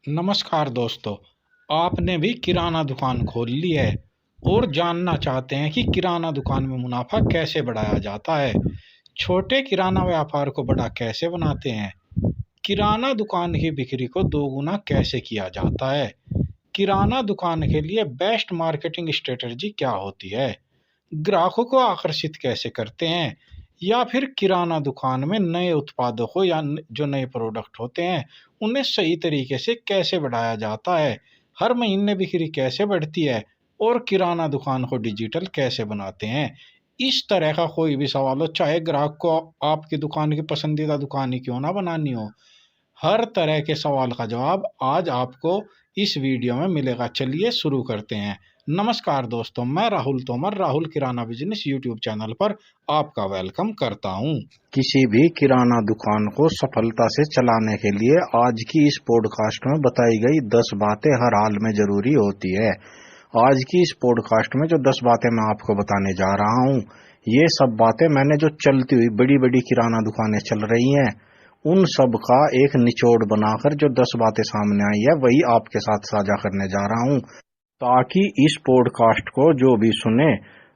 नमस्कार दोस्तों। आपने भी किराना दुकान खोल ली है और जानना चाहते हैं कि किराना दुकान में मुनाफा कैसे बढ़ाया जाता है। छोटे किराना व्यापार को बड़ा कैसे बनाते हैं। किराना दुकान की बिक्री को दोगुना कैसे किया जाता है। किराना दुकान के लिए बेस्ट मार्केटिंग स्ट्रेटजी क्या होती है। ग्राहकों को आकर्षित कैसे करते हैं, या फिर किराना दुकान में नए उत्पादों को या जो नए प्रोडक्ट होते हैं उन्हें सही तरीके से कैसे बढ़ाया जाता है। हर महीने बिक्री कैसे बढ़ती है और किराना दुकान को डिजिटल कैसे बनाते हैं। इस तरह का कोई भी सवाल हो, चाहे ग्राहक को आपकी दुकान की पसंदीदा दुकान ही क्यों ना बनानी हो, हर तरह के सवाल का जवाब आज आपको इस वीडियो में मिलेगा। चलिए शुरू करते हैं। नमस्कार दोस्तों, मैं राहुल तोमर राहुल किराना बिजनेस यूट्यूब चैनल पर आपका वेलकम करता हूं। किसी भी किराना दुकान को सफलता से चलाने के लिए आज की इस पॉडकास्ट में बताई गई 10 बातें हर हाल में जरूरी होती है। आज की इस पॉडकास्ट में जो 10 बातें मैं आपको बताने जा रहा हूँ, ये सब बातें मैंने जो चलती हुई बड़ी बड़ी किराना दुकानें चल रही हैं उन सब का एक निचोड़ बनाकर जो 10 बातें सामने आई है वही आपके साथ साझा करने जा रहा हूँ, ताकि इस पॉडकास्ट को जो भी सुने,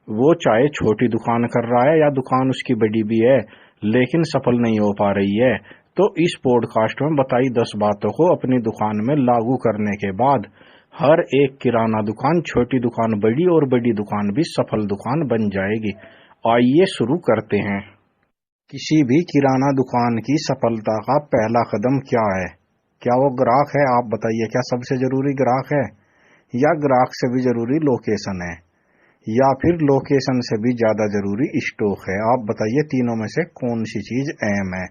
वो चाहे छोटी दुकान कर रहा है या दुकान उसकी बड़ी भी है लेकिन सफल नहीं हो पा रही है, तो इस पॉडकास्ट में बताई 10 बातों को अपनी दुकान में लागू करने के बाद हर एक किराना दुकान, छोटी दुकान बड़ी और बड़ी दुकान भी सफल दुकान बन जाएगी। आइए शुरू करते हैं। किसी भी किराना दुकान की सफलता का पहला कदम क्या है? क्या वो ग्राहक है? आप बताइए, क्या सबसे जरूरी ग्राहक है, या ग्राहक से भी जरूरी लोकेशन है, या फिर लोकेशन से भी ज्यादा जरूरी स्टॉक है? आप बताइए, तीनों में से कौन सी चीज अहम है?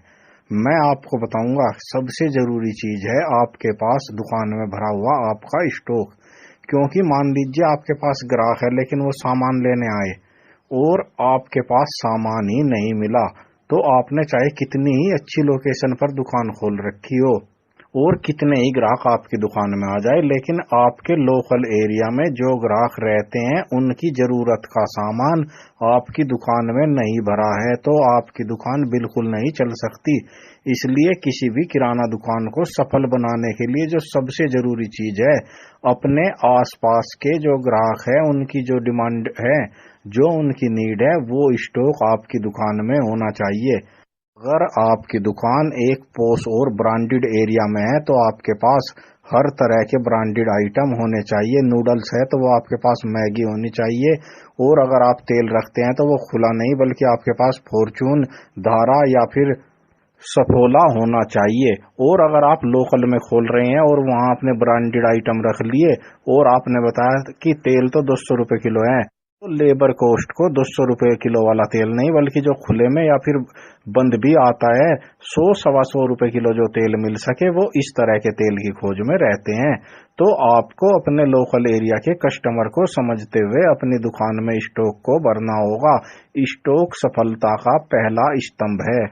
मैं आपको बताऊंगा, सबसे जरूरी चीज है आपके पास दुकान में भरा हुआ आपका स्टॉक। क्योंकि मान लीजिए आपके पास ग्राहक है लेकिन वो सामान लेने आए और आपके पास सामान ही नहीं मिला, तो आपने चाहे कितनी ही अच्छी लोकेशन पर दुकान खोल रखी हो और कितने ही ग्राहक आपकी दुकान में आ जाए, लेकिन आपके लोकल एरिया में जो ग्राहक रहते हैं उनकी जरूरत का सामान आपकी दुकान में नहीं भरा है तो आपकी दुकान बिल्कुल नहीं चल सकती। इसलिए किसी भी किराना दुकान को सफल बनाने के लिए जो सबसे जरूरी चीज है, अपने आसपास के जो ग्राहक है उनकी जो डिमांड है, जो उनकी नीड है, वो स्टॉक आपकी दुकान में होना चाहिए। अगर आपकी दुकान एक पॉश और ब्रांडेड एरिया में है तो आपके पास हर तरह के ब्रांडेड आइटम होने चाहिए। नूडल्स है तो वो आपके पास मैगी होनी चाहिए, और अगर आप तेल रखते हैं तो वो खुला नहीं बल्कि आपके पास फॉर्चून, धारा या फिर सफोला होना चाहिए। और अगर आप लोकल में खोल रहे हैं और वहां आपने ब्रांडेड आइटम रख लिए और आपने बताया कि तेल तो 200 रुपए किलो है, तो लेबर कॉस्ट को 200 रुपए किलो वाला तेल नहीं बल्कि जो खुले में या फिर बंद भी आता है 100 सवा 100 रुपए किलो जो तेल मिल सके, वो इस तरह के तेल की खोज में रहते हैं। तो आपको अपने लोकल एरिया के कस्टमर को समझते हुए अपनी दुकान में स्टॉक को भरना होगा। स्टॉक सफलता का पहला स्तंभ है।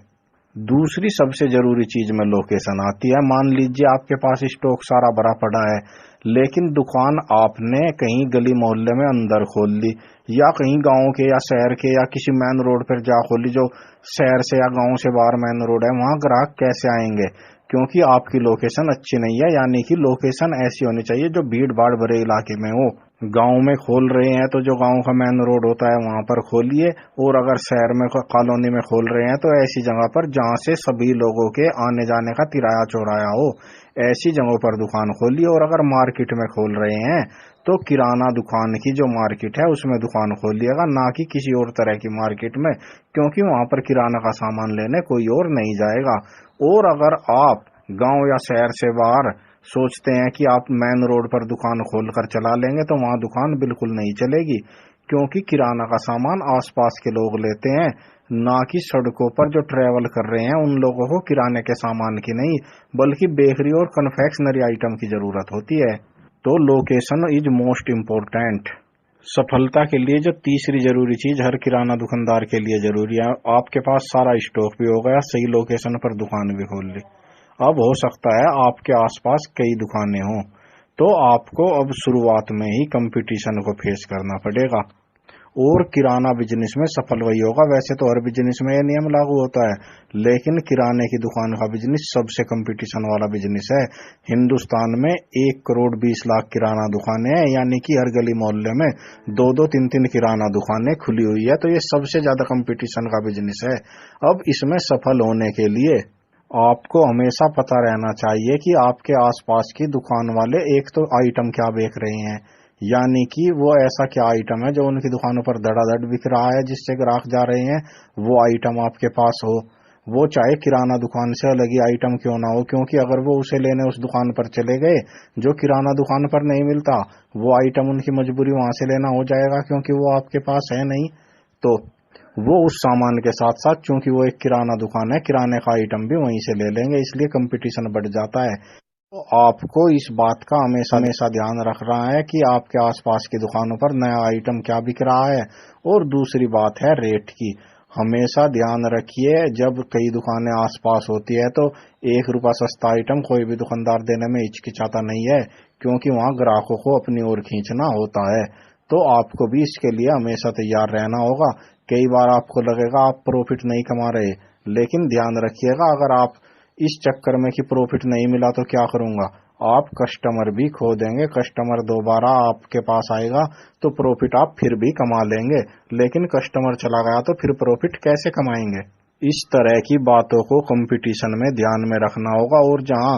दूसरी सबसे जरूरी चीज में लोकेशन आती है। मान लीजिए आपके पास स्टॉक सारा भरा पड़ा है लेकिन दुकान आपने कहीं गली मोहल्ले में अंदर खोल ली, या कहीं गांव के या शहर के या किसी मेन रोड पर जा खोली जो शहर से या गांव से बाहर मेन रोड है, वहां ग्राहक कैसे आएंगे? क्योंकि आपकी लोकेशन अच्छी नहीं है। यानी कि लोकेशन ऐसी होनी चाहिए जो भीड़ भाड़ भरे इलाके में हो। गांव में खोल रहे हैं तो जो गांव का मेन रोड होता है वहां पर खोलिए, और अगर शहर में कॉलोनी में खोल रहे हैं तो ऐसी जगह पर जहां से सभी लोगों के आने जाने का तिराया चौराया हो, ऐसी जगहों पर दुकान खोलिए। और अगर मार्केट में खोल रहे हैं तो किराना दुकान की जो मार्केट है उसमें दुकान खोलिएगा, ना कि किसी और तरह की मार्केट में, क्योंकि वहां पर किराना का सामान लेने कोई और नहीं जाएगा। और अगर आप गांव या शहर से बाहर सोचते हैं कि आप मेन रोड पर दुकान खोलकर चला लेंगे, तो वहां दुकान बिल्कुल नहीं चलेगी। क्योंकि किराना का सामान आसपास के लोग लेते हैं, ना कि सड़कों पर जो ट्रेवल कर रहे हैं उन लोगों को किराने के सामान की नहीं बल्कि बेकरी और कन्फेक्शनरी आइटम की जरूरत होती है। तो लोकेशन इज मोस्ट इम्पोर्टेंट। सफलता के लिए जो तीसरी जरूरी चीज हर किराना दुकानदार के लिए जरूरी है, आपके पास सारा स्टॉक भी हो गया, सही लोकेशन पर दुकान भी खोल ली। अब हो सकता है आपके आसपास कई दुकानें हों, तो आपको अब शुरुआत में ही कंपटीशन को फेस करना पड़ेगा। और किराना बिजनेस में सफल वही होगा। वैसे तो हर बिजनेस में ये नियम लागू होता है, लेकिन किराने की दुकान का बिजनेस सबसे कंपटीशन वाला बिजनेस है। हिंदुस्तान में 1 करोड़ 20 लाख किराना दुकानें हैं, यानी कि हर गली मोहल्ले में 2-2 3-3 किराना दुकानें खुली हुई है। तो ये सबसे ज्यादा कंपटीशन का बिजनेस है। अब इसमें सफल होने के लिए आपको हमेशा पता रहना चाहिए कि आपके आसपास की दुकान वाले एक तो आइटम क्या बेच रहे हैं, यानी कि वो ऐसा क्या आइटम है जो उनकी दुकानों पर धड़ाधड़ बिक रहा है जिससे ग्राहक जा रहे हैं, वो आइटम आपके पास हो। वो चाहे किराना दुकान से अलग ही आइटम क्यों ना हो, क्योंकि अगर वो उसे लेने उस दुकान पर चले गए जो किराना दुकान पर नहीं मिलता, वो आइटम उनकी मजबूरी वहां से लेना हो जाएगा, क्योंकि वो आपके पास है नहीं। तो वो उस सामान के साथ साथ, चूंकि वो एक किराना दुकान है, किराने का आइटम भी वहीं से ले लेंगे, इसलिए कंपटीशन बढ़ जाता है। तो आपको इस बात का हमेशा हमेशा ध्यान रखना है कि आपके आसपास की दुकानों पर नया आइटम क्या बिक रहा है। और दूसरी बात है रेट की। हमेशा ध्यान रखिए, जब कई दुकानें आसपास होती है तो 1 रुपया सस्ता आइटम कोई भी दुकानदार देने में हिचकिचाता नहीं है, क्योंकि वहां ग्राहकों को अपनी ओर खींचना होता है। तो आपको भी इसके लिए हमेशा तैयार रहना होगा। कई बार आपको लगेगा आप प्रॉफिट नहीं कमा रहे, लेकिन ध्यान रखिएगा, अगर आप इस चक्कर में कि प्रॉफिट नहीं मिला तो क्या करूंगा, आप कस्टमर भी खो देंगे। कस्टमर दोबारा आपके पास आएगा तो प्रॉफिट आप फिर भी कमा लेंगे, लेकिन कस्टमर चला गया तो फिर प्रॉफिट कैसे कमाएंगे। इस तरह की बातों को कंपटीशन में ध्यान में रखना होगा। और जहां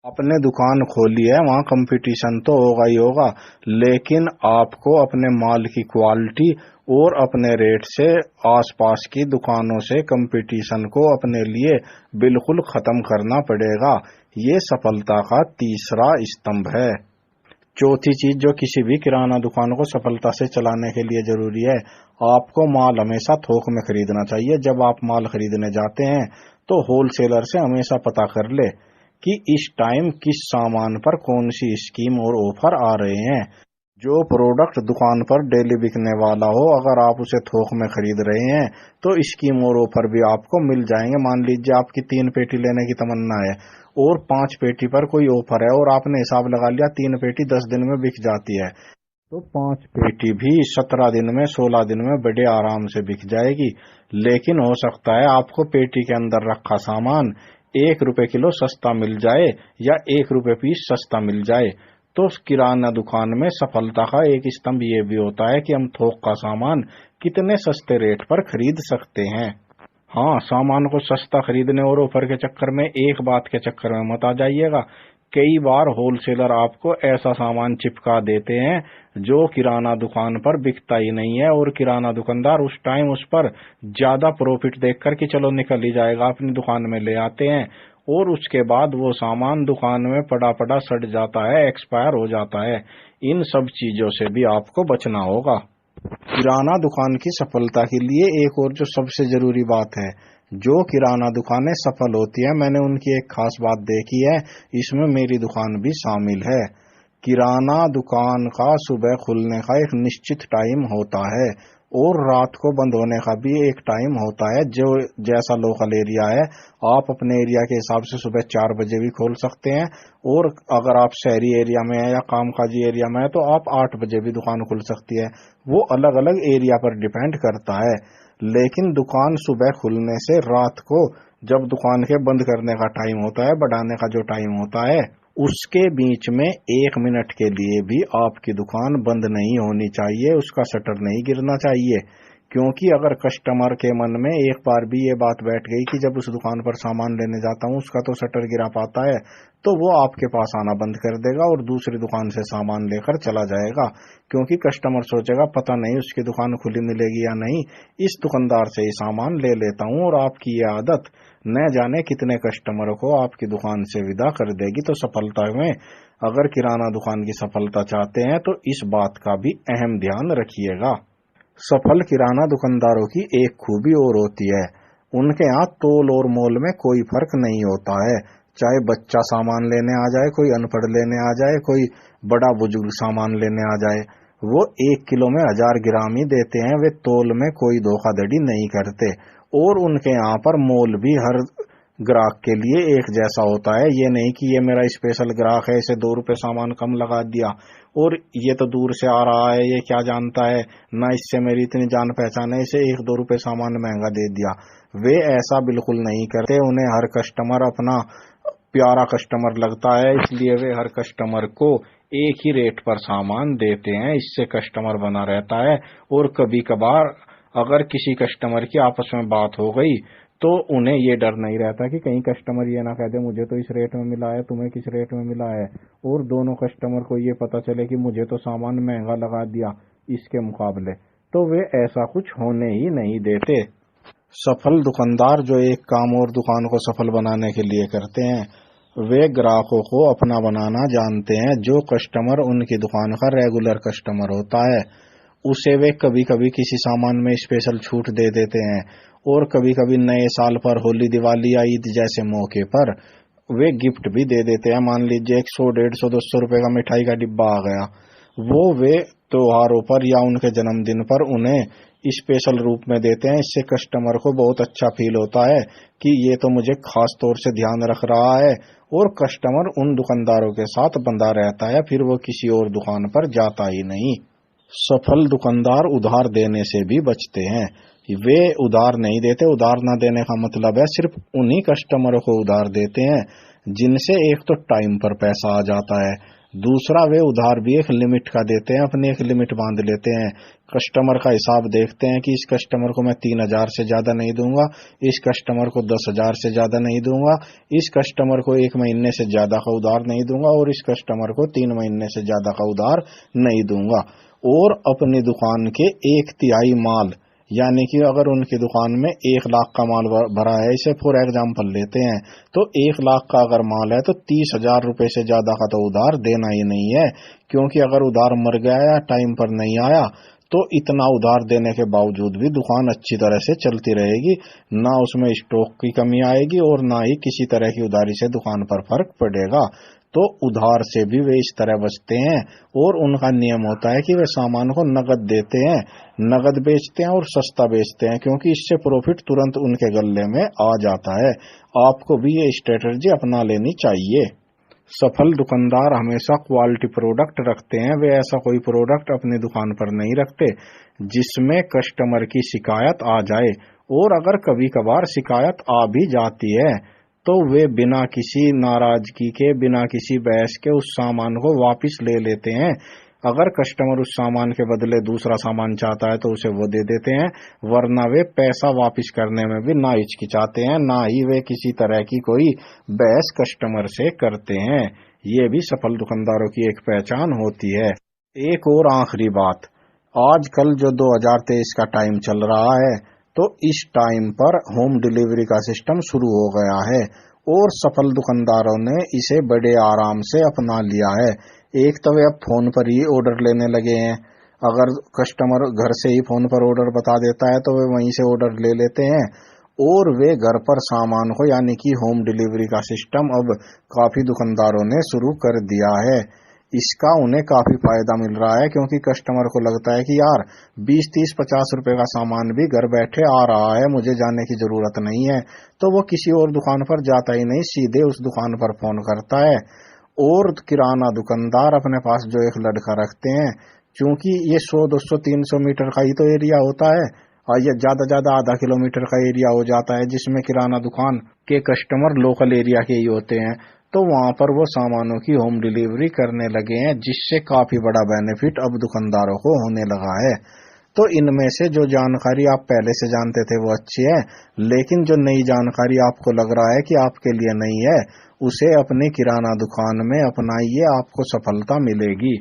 आपने दुकान खोली है वहां कंपटीशन तो होगा ही होगा, लेकिन आपको अपने माल की क्वालिटी और अपने रेट से आसपास की दुकानों से कंपटीशन को अपने लिए बिल्कुल खत्म करना पड़ेगा। ये सफलता का तीसरा स्तंभ है। चौथी चीज जो किसी भी किराना दुकान को सफलता से चलाने के लिए जरूरी है, आपको माल हमेशा थोक में खरीदना चाहिए। जब आप माल खरीदने जाते हैं तो होलसेलर से हमेशा पता कर ले कि इस टाइम किस सामान पर कौन सी स्कीम और ऑफर आ रहे हैं। जो प्रोडक्ट दुकान पर डेली बिकने वाला हो, अगर आप उसे थोक में खरीद रहे हैं तो स्कीम और ऑफर भी आपको मिल जाएंगे। मान लीजिए आपकी 3 पेटी लेने की तमन्ना है और 5 पेटी पर कोई ऑफर है, और आपने हिसाब लगा लिया 3 पेटी 10 दिन में बिक जाती है, तो 5 पेटी भी 17 दिन में 16 दिन में बड़े आराम से बिक जाएगी। लेकिन हो सकता है आपको पेटी के अंदर रखा सामान 1 रुपए किलो सस्ता मिल जाए या 1 रुपए पीस सस्ता मिल जाए। तो किराना दुकान में सफलता का एक स्तंभ ये भी होता है कि हम थोक का सामान कितने सस्ते रेट पर खरीद सकते हैं। हाँ, सामान को सस्ता खरीदने और ऑफर के चक्कर में, एक बात के चक्कर में मत आ जाइएगा। कई बार होलसेलर आपको ऐसा सामान चिपका देते हैं जो किराना दुकान पर बिकता ही नहीं है, और किराना दुकानदार उस टाइम उस पर ज्यादा प्रॉफिट देखकर कि चलो निकल ही जाएगा अपनी दुकान में ले आते हैं, और उसके बाद वो सामान दुकान में पड़ा पड़ा सड़ जाता है, एक्सपायर हो जाता है। इन सब चीजों से भी आपको बचना होगा। किराना दुकान की सफलता के लिए एक और जो सबसे जरूरी बात है, जो किराना दुकानें सफल होती है, मैंने उनकी एक खास बात देखी है, इसमें मेरी दुकान भी शामिल है। किराना दुकान का सुबह खुलने का एक निश्चित टाइम होता है और रात को बंद होने का भी एक टाइम होता है। जो जैसा लोकल एरिया है, आप अपने एरिया के हिसाब से सुबह 4 बजे भी खोल सकते हैं, और अगर आप शहरी एरिया में है या कामकाजी एरिया में है तो आप 8 बजे भी दुकान खुल सकती है। वो अलग अलग एरिया पर डिपेंड करता है। लेकिन दुकान सुबह खुलने से रात को, जब दुकान के बंद करने का टाइम होता है, बढ़ाने का जो टाइम होता है, उसके बीच में 1 मिनट के लिए भी आपकी दुकान बंद नहीं होनी चाहिए, उसका शटर नहीं गिरना चाहिए। क्योंकि अगर कस्टमर के मन में एक बार भी ये बात बैठ गई कि जब उस दुकान पर सामान लेने जाता हूँ उसका तो शटर गिरा पाता है, तो वो आपके पास आना बंद कर देगा और दूसरी दुकान से सामान लेकर चला जाएगा। क्योंकि कस्टमर सोचेगा पता नहीं उसकी दुकान खुली मिलेगी या नहीं, इस दुकानदार से ही सामान ले लेता हूँ। और आपकी ये आदत न जाने कितने कस्टमरों को आपकी दुकान से विदा कर देगी। तो सफलता में, अगर किराना दुकान की सफलता चाहते हैं तो इस बात का भी अहम ध्यान रखिएगा। सफल किराना दुकानदारों की एक खूबी और होती है, उनके यहाँ तोल और मोल में कोई फर्क नहीं होता है। चाहे बच्चा सामान लेने आ जाए, कोई अनपढ़ लेने आ जाए, कोई बड़ा बुजुर्ग सामान लेने आ जाए, वो 1 किलो में 1000 ग्राम ही देते हैं। वे तोल में कोई धोखाधड़ी नहीं करते, और उनके यहाँ पर मोल भी हर ग्राहक के लिए एक जैसा होता है। ये नहीं कि ये मेरा स्पेशल ग्राहक है, इसे 2 रुपए सामान कम लगा दिया, और ये तो दूर से आ रहा है, ये क्या जानता है, ना इससे मेरी इतनी जान पहचान है, इसे 1-2 रुपए सामान महंगा दे दिया। वे ऐसा बिल्कुल नहीं करते। उन्हें हर कस्टमर अपना प्यारा कस्टमर लगता है, इसलिए वे हर कस्टमर को एक ही रेट पर सामान देते हैं। इससे कस्टमर बना रहता है। और कभी कभार अगर किसी कस्टमर की आपस में बात हो गई तो उन्हें ये डर नहीं रहता कि कहीं कस्टमर ये ना कह दे मुझे तो इस रेट में मिला है, तुम्हें किस रेट में मिला है, और दोनों कस्टमर को ये पता चले कि मुझे तो सामान महंगा लगा दिया इसके मुकाबले, तो वे ऐसा कुछ होने ही नहीं देते। सफल दुकानदार जो एक काम और दुकान को सफल बनाने के लिए करते हैं, वे ग्राहकों को अपना बनाना जानते हैं। जो कस्टमर उनकी दुकान का रेगुलर कस्टमर होता है, उसे वे कभी कभी किसी सामान में स्पेशल छूट दे देते हैं, और कभी कभी नए साल पर, होली, दिवाली या ईद जैसे मौके पर वे गिफ्ट भी दे देते हैं। मान लीजिए 100, 150, 200 रुपए का मिठाई का डिब्बा आ गया, वो वे त्योहारों पर या उनके जन्मदिन पर उन्हें स्पेशल रूप में देते हैं। इससे कस्टमर को बहुत अच्छा फील होता है कि ये तो मुझे खास तौर से ध्यान रख रहा है, और कस्टमर उन दुकानदारों के साथ बंधा रहता है, फिर वो किसी और दुकान पर जाता ही नहीं। सफल दुकानदार उधार देने से भी बचते हैं। वे उधार नहीं देते। उधार न देने का मतलब है सिर्फ उन्हीं कस्टमरों को उधार देते हैं जिनसे एक तो टाइम पर पैसा आ जाता है, दूसरा वे उधार भी एक लिमिट का देते हैं, अपनी एक लिमिट बांध लेते हैं। कस्टमर का हिसाब देखते हैं कि इस कस्टमर को मैं 3,000 से ज्यादा नहीं दूंगा, इस कस्टमर को 10,000 से ज्यादा नहीं दूंगा, इस कस्टमर को 1 महीने से ज्यादा का उधार नहीं दूंगा, और इस कस्टमर को 3 महीने से ज्यादा का उधार नहीं दूंगा। और अपनी दुकान के 1/3 माल, यानी कि अगर उनकी दुकान में 1 लाख का माल भरा है, इसे फॉर एग्जाम्पल लेते हैं, तो 1 लाख का अगर माल है तो 30,000 रुपए से ज्यादा का तो उधार देना ही नहीं है। क्योंकि अगर उधार मर गया या टाइम पर नहीं आया तो इतना उधार देने के बावजूद भी दुकान अच्छी तरह से चलती रहेगी, ना उसमें स्टॉक की कमी आएगी और ना ही किसी तरह की उधारी से दुकान पर फर्क पड़ेगा। तो उधार से भी वे इस तरह बचते हैं। और उनका नियम होता है कि वे सामान को नगद देते हैं, नगद बेचते हैं और सस्ता बेचते हैं, क्योंकि इससे प्रॉफिट तुरंत उनके गले में आ जाता है। आपको भी ये स्ट्रेटजी अपना लेनी चाहिए। सफल दुकानदार हमेशा क्वालिटी प्रोडक्ट रखते हैं। वे ऐसा कोई प्रोडक्ट अपनी दुकान पर नहीं रखते जिसमें कस्टमर की शिकायत आ जाए, और अगर कभी कभार शिकायत आ भी जाती है तो वे बिना किसी नाराजगी के, बिना किसी बहस के उस सामान को वापस ले लेते हैं। अगर कस्टमर उस सामान के बदले दूसरा सामान चाहता है तो उसे वो दे देते हैं, वरना वे पैसा वापस करने में भी ना हिचकिचाते हैं, ना ही वे किसी तरह की कोई बहस कस्टमर से करते हैं। ये भी सफल दुकानदारों की एक पहचान होती है। एक और आखिरी बात, आजकल जो 2023 का टाइम चल रहा है, तो इस टाइम पर होम डिलीवरी का सिस्टम शुरू हो गया है, और सफल दुकानदारों ने इसे बड़े आराम से अपना लिया है। एक तो वे अब फोन पर ही ऑर्डर लेने लगे हैं। अगर कस्टमर घर से ही फोन पर ऑर्डर बता देता है तो वे वहीं से ऑर्डर ले लेते हैं, और वे घर पर सामान को, यानी कि होम डिलीवरी का सिस्टम अब काफी दुकानदारों ने शुरू कर दिया है। इसका उन्हें काफी फायदा मिल रहा है, क्योंकि कस्टमर को लगता है कि यार 20, 30, 50 रुपए का सामान भी घर बैठे आ रहा है, मुझे जाने की जरूरत नहीं है, तो वो किसी और दुकान पर जाता ही नहीं, सीधे उस दुकान पर फोन करता है। और किराना दुकानदार अपने पास जो एक लड़का रखते हैं, क्योंकि ये 100, 200, 300 मीटर का ही तो एरिया होता है, और ये ज्यादा आधा किलोमीटर का एरिया हो जाता है जिसमें किराना दुकान के कस्टमर लोकल एरिया के ही होते हैं, तो वहां पर वो सामानों की होम डिलीवरी करने लगे हैं, जिससे काफी बड़ा बेनिफिट अब दुकानदारों को होने लगा है। तो इनमें से जो जानकारी आप पहले से जानते थे वो अच्छी है, लेकिन जो नई जानकारी आपको लग रहा है कि आपके लिए नहीं है, उसे अपनी किराना दुकान में अपनाइए, आपको सफलता मिलेगी।